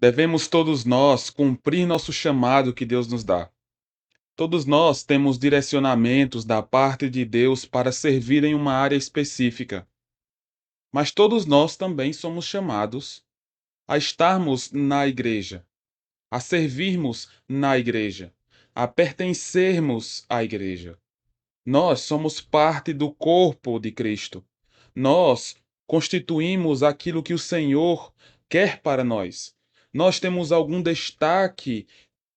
Devemos todos nós cumprir nosso chamado que Deus nos dá. Todos nós temos direcionamentos da parte de Deus para servir em uma área específica, mas todos nós também somos chamados a estarmos na igreja, a servirmos na igreja, a pertencermos à igreja. Nós somos parte do corpo de Cristo. Nós constituímos aquilo que o Senhor quer para nós. Nós temos algum destaque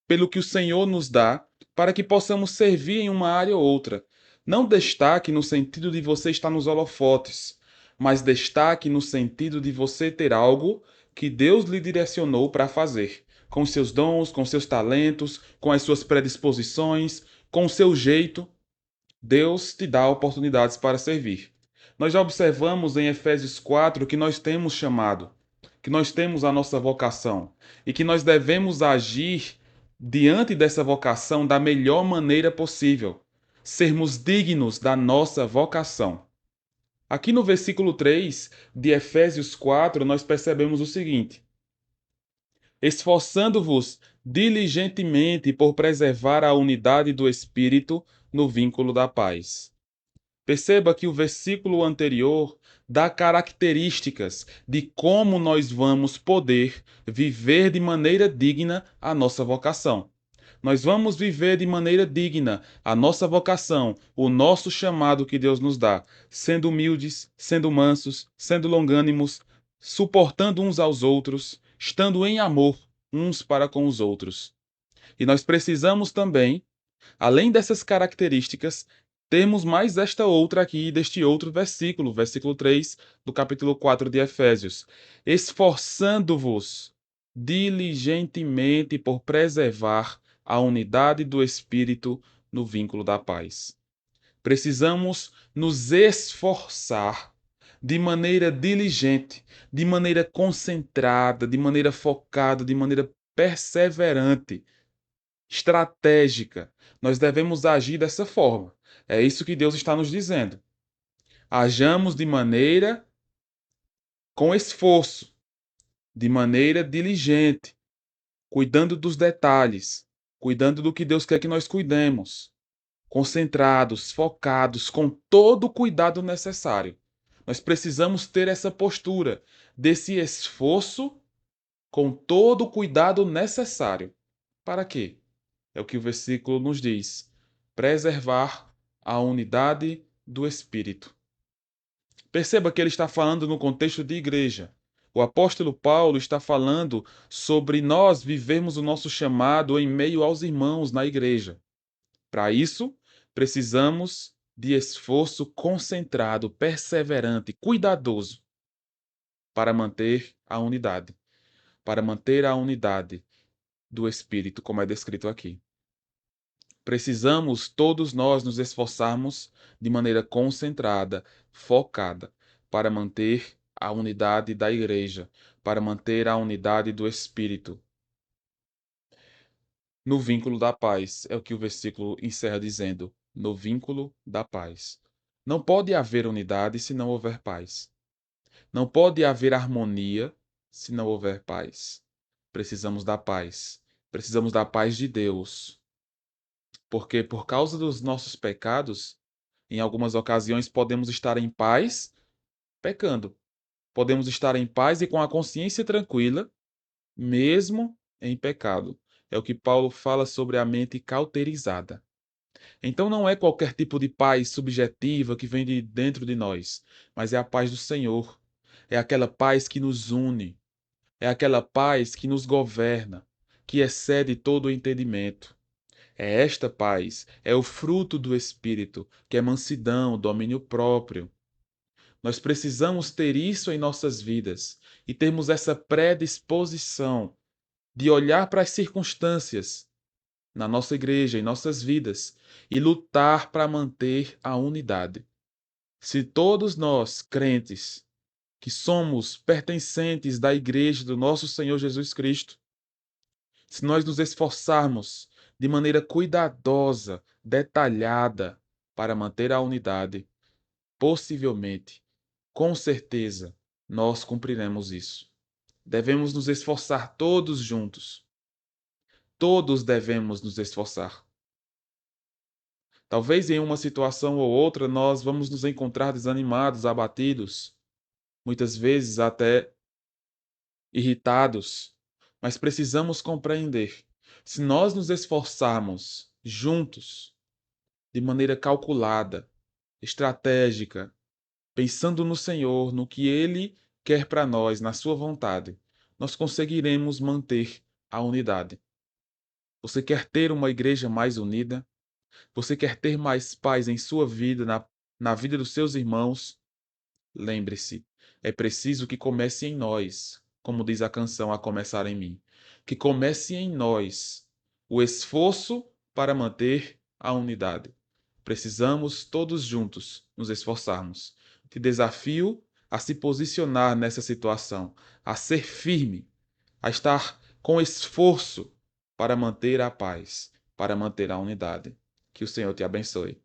pelo que o Senhor nos dá, para que possamos servir em uma área ou outra. Não destaque no sentido de você estar nos holofotes, mas destaque no sentido de você ter algo que Deus lhe direcionou para fazer, com seus dons, com seus talentos, com as suas predisposições, com o seu jeito. Deus te dá oportunidades para servir. Nós já observamos em Efésios 4 que nós temos chamado, que nós temos a nossa vocação e que nós devemos agir diante dessa vocação da melhor maneira possível, sermos dignos da nossa vocação. Aqui no versículo 3 de Efésios 4, nós percebemos o seguinte: esforçando-vos diligentemente por preservar a unidade do Espírito no vínculo da paz. Perceba que o versículo anterior dá características de como nós vamos poder viver de maneira digna a nossa vocação. Nós vamos viver de maneira digna a nossa vocação, o nosso chamado que Deus nos dá, sendo humildes, sendo mansos, sendo longânimos, suportando uns aos outros, estando em amor uns para com os outros. E nós precisamos também, além dessas características, temos mais esta outra aqui, deste outro versículo, versículo 3 do capítulo 4 de Efésios. Esforçando-vos diligentemente por preservar a unidade do Espírito no vínculo da paz. Precisamos nos esforçar de maneira diligente, de maneira concentrada, de maneira focada, de maneira perseverante, estratégica. Nós devemos agir dessa forma. É isso que Deus está nos dizendo. Hajamos de maneira com esforço, de maneira diligente, cuidando dos detalhes, cuidando do que Deus quer que nós cuidemos, concentrados, focados, com todo o cuidado necessário. Nós precisamos ter essa postura desse esforço com todo o cuidado necessário. Para quê? É o que o versículo nos diz: preservar a unidade do Espírito. Perceba que ele está falando no contexto de igreja. O apóstolo Paulo está falando sobre nós vivermos o nosso chamado em meio aos irmãos na igreja. Para isso, precisamos de esforço concentrado, perseverante, cuidadoso para manter a unidade, do Espírito, como é descrito aqui. Precisamos todos nós nos esforçarmos de maneira concentrada, focada, para manter a unidade da igreja, para manter a unidade do Espírito. No vínculo da paz, é o que o versículo encerra dizendo, no vínculo da paz. Não pode haver unidade se não houver paz. Não pode haver harmonia se não houver paz. Precisamos da paz. Precisamos da paz de Deus. Porque por causa dos nossos pecados, em algumas ocasiões podemos estar em paz pecando. Podemos estar em paz e com a consciência tranquila, mesmo em pecado. É o que Paulo fala sobre a mente cauterizada. Então não é qualquer tipo de paz subjetiva que vem de dentro de nós, mas é a paz do Senhor. É aquela paz que nos une, é aquela paz que nos governa, que excede todo o entendimento. É esta paz, é o fruto do Espírito, que é mansidão, domínio próprio. Nós precisamos ter isso em nossas vidas e termos essa predisposição de olhar para as circunstâncias na nossa igreja, em nossas vidas, e lutar para manter a unidade. Se todos nós, crentes, que somos pertencentes da igreja do nosso Senhor Jesus Cristo, se nós nos esforçarmos de maneira cuidadosa, detalhada, para manter a unidade, possivelmente, com certeza, nós cumpriremos isso. Devemos nos esforçar todos juntos. Todos devemos nos esforçar. Talvez em uma situação ou outra nós vamos nos encontrar desanimados, abatidos, muitas vezes até irritados, mas precisamos compreender. Se nós nos esforçarmos juntos, de maneira calculada, estratégica, pensando no Senhor, no que Ele quer para nós, na Sua vontade, nós conseguiremos manter a unidade. Você quer ter uma igreja mais unida? Você quer ter mais paz em sua vida, na vida dos seus irmãos? Lembre-se, é preciso que comece em nós, como diz a canção A Começar em Mim. Que comece em nós o esforço para manter a unidade. Precisamos todos juntos nos esforçarmos. Te desafio a se posicionar nessa situação, a ser firme, a estar com esforço para manter a paz, para manter a unidade. Que o Senhor te abençoe.